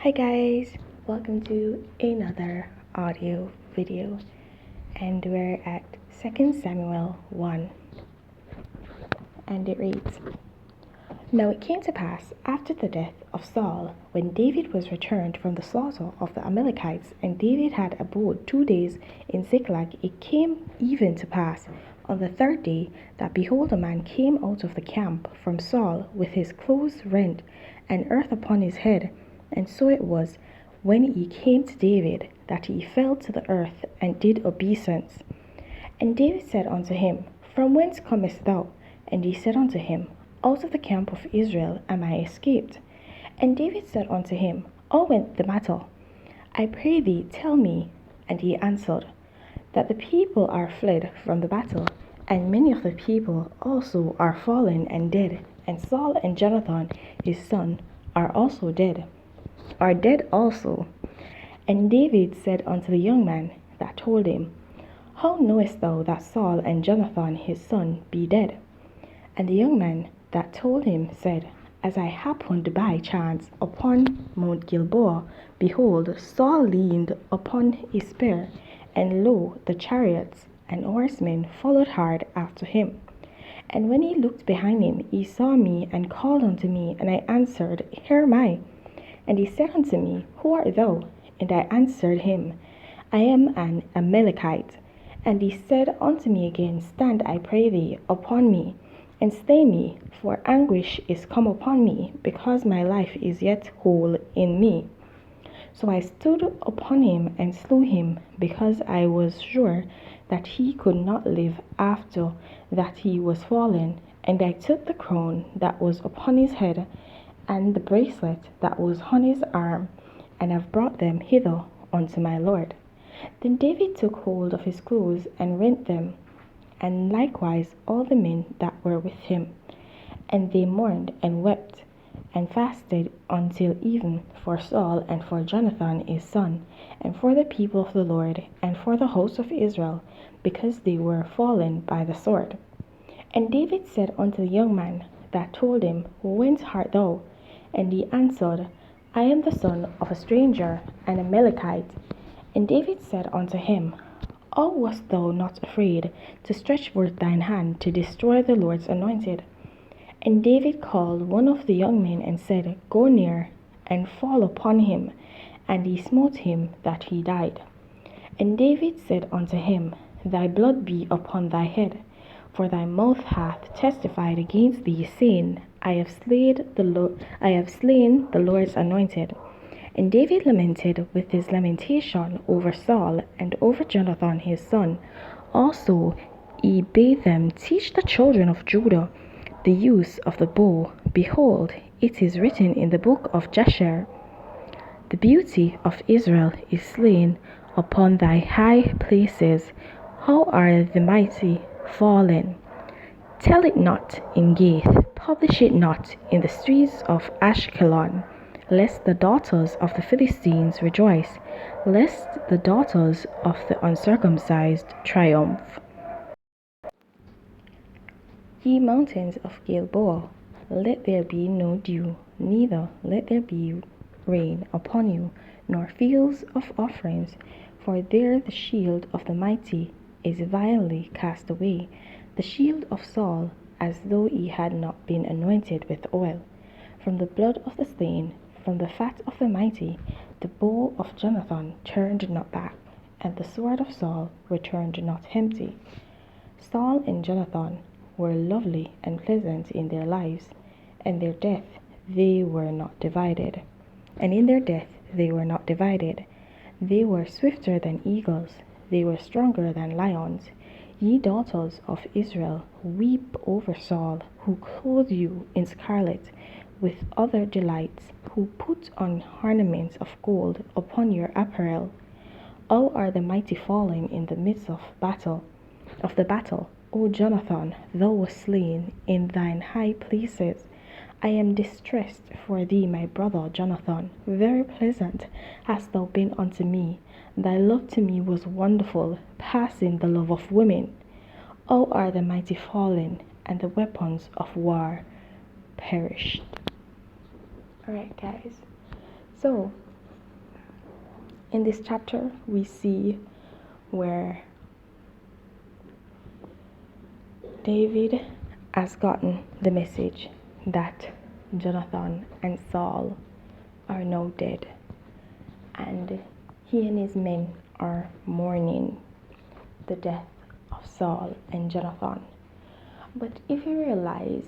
Hi guys, welcome to another audio video, and we're at 2 Samuel 1, and it reads, Now it came to pass after the death of Saul, when David was returned from the slaughter of the Amalekites, and David had abode 2 days in Ziklag, it came even to pass on the third day that behold a man came out of the camp from Saul with his clothes rent and earth upon his head. And so it was, when he came to David, that he fell to the earth and did obeisance. And David said unto him, From whence comest thou? And he said unto him, Out of the camp of Israel am I escaped. And David said unto him, How went the matter? I pray thee, tell me. And he answered, That the people are fled from the battle, and many of the people also are fallen and dead, and Saul and Jonathan his son are dead also. And David said unto the young man that told him, How knowest thou that Saul and Jonathan his son be dead? And the young man that told him said, As I happened by chance upon Mount Gilboa, behold, Saul leaned upon his spear, and lo, the chariots and horsemen followed hard after him. And when he looked behind him, he saw me and called unto me, and I answered, Here am I. And he said unto me, Who art thou? And I answered him, I am an Amalekite. And he said unto me again, Stand, I pray thee, upon me, and slay me, for anguish is come upon me, because my life is yet whole in me. So I stood upon him and slew him, because I was sure that he could not live after that he was fallen. And I took the crown that was upon his head, and the bracelet that was on his arm, and have brought them hither unto my Lord. Then David took hold of his clothes and rent them, and likewise all the men that were with him. And they mourned and wept and fasted until even for Saul and for Jonathan his son, and for the people of the Lord, and for the house of Israel, because they were fallen by the sword. And David said unto the young man that told him, Whence art thou? And he answered, I am the son of a stranger, an Amalekite. And David said unto him, How wast thou not afraid to stretch forth thine hand to destroy the Lord's anointed? And David called one of the young men and said, Go near and fall upon him. And he smote him that he died. And David said unto him, Thy blood be upon thy head, for thy mouth hath testified against thee, saying, I have slain the Lord's anointed. And David lamented with his lamentation over Saul and over Jonathan his son. Also he bade them teach the children of Judah the use of the bow. Behold, it is written in the book of Jasher, The beauty of Israel is slain upon thy high places. How are the mighty fallen? Tell it not in Gath, publish it not in the streets of Ashkelon, lest the daughters of the Philistines rejoice, lest the daughters of the uncircumcised triumph. Ye mountains of Gilboa, let there be no dew, neither let there be rain upon you, nor fields of offerings, for there the shield of the mighty is vilely cast away, the shield of Saul, as though he had not been anointed with oil. From the blood of the slain, from the fat of the mighty, the bow of Jonathan turned not back, and the sword of Saul returned not empty. Saul and Jonathan were lovely and pleasant in their lives, and their death they were not divided. And in their death they were not divided. They were swifter than eagles, they were stronger than lions. Ye daughters of Israel, weep over Saul, who clothed you in scarlet with other delights, who put on ornaments of gold upon your apparel. How are the mighty fallen in the midst of the battle? O Jonathan, thou wast slain in thine high places. I am distressed for thee, my brother Jonathan. Very pleasant hast thou been unto me. Thy love to me was wonderful, passing the love of women. How are the mighty fallen, and the weapons of war perished. Alright guys, so in this chapter, we see where David has gotten the message that Jonathan and Saul are now dead, and he and his men are mourning the death of Saul and Jonathan. But if you realize,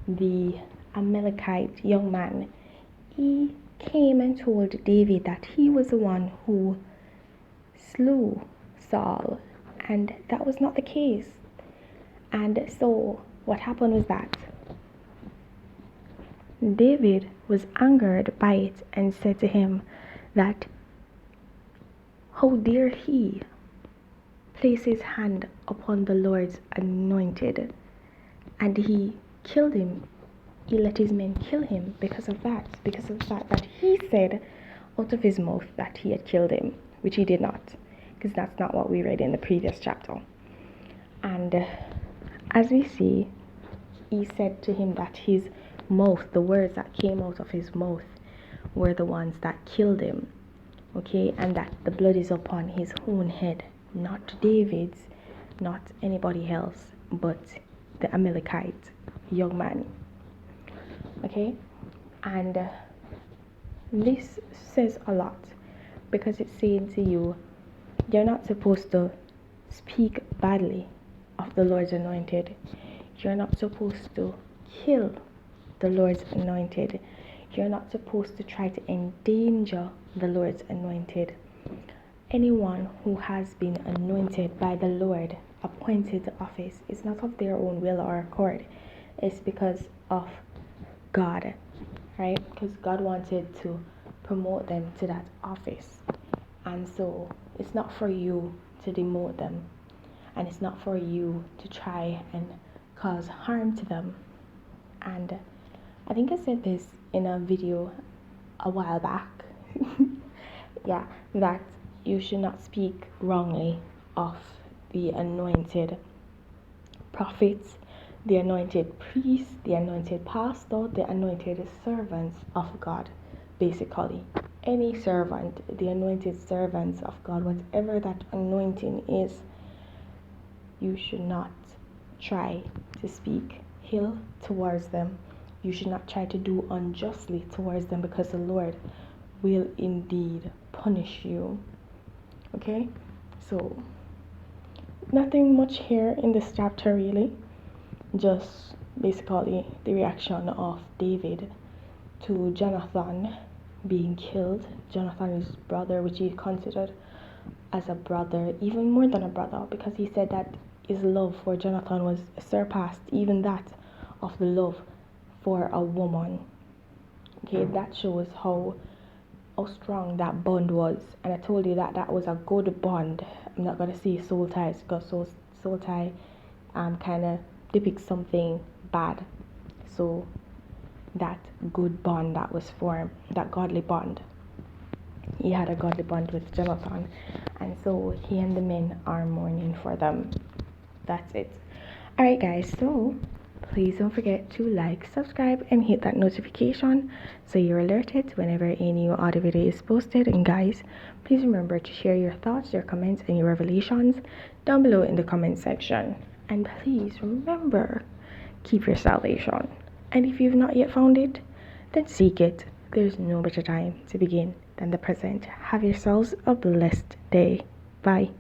the Amalekite young man, he came and told David that he was the one who slew Saul, and that was not the case. And so what happened was that David was angered by it and said to him that how dare he place his hand upon the Lord's anointed, and he killed him. He let his men kill him because of the fact that he said out of his mouth that he had killed him, which he did not, because that's not what we read in the previous chapter. And as we see, he said to him that his mouth, the words that came out of his mouth, were the ones that killed him, okay, and that the blood is upon his own head, not David's, not anybody else, but the Amalekite young man. Okay, and this says a lot, because it's saying to you, you're not supposed to speak badly of the Lord's anointed. You're not supposed to kill the Lord's anointed. You're not supposed to try to endanger the Lord's anointed. Anyone who has been anointed by the Lord, appointed to office, is not of their own will or accord. It's because of God, right? Because God wanted to promote them to that office. And so it's not for you to demote them, and it's not for you to try and cause harm to them. And I think I said this in a video a while back, yeah, that you should not speak wrongly of the anointed prophets, the anointed priest, the anointed pastor, the anointed servants of God. Basically, any servant, the anointed servants of God, whatever that anointing is, you should not try to speak ill towards them. You should not try to do unjustly towards them, because the Lord will indeed punish you. Okay, so nothing much here in this chapter really, just basically the reaction of David to Jonathan being killed. Jonathan, his brother, which he considered as a brother, even more than a brother, because he said that his love for Jonathan was surpassed even that of the love for a woman. Okay, that shows how strong that bond was. And I told you that that was a good bond. I'm not going to say soul ties, because soul tie kind of depicts something bad. So that good bond that was formed, that godly bond, he had a godly bond with Jonathan, and so he and the men are mourning for them. That's it. Alright guys, so please don't forget to like, subscribe, and hit that notification so you're alerted whenever a new audio video is posted. And guys, please remember to share your thoughts, your comments, and your revelations down below in the comment section. And please remember, keep your salvation. And if you've not yet found it, then seek it. There's no better time to begin than the present. Have yourselves a blessed day. Bye.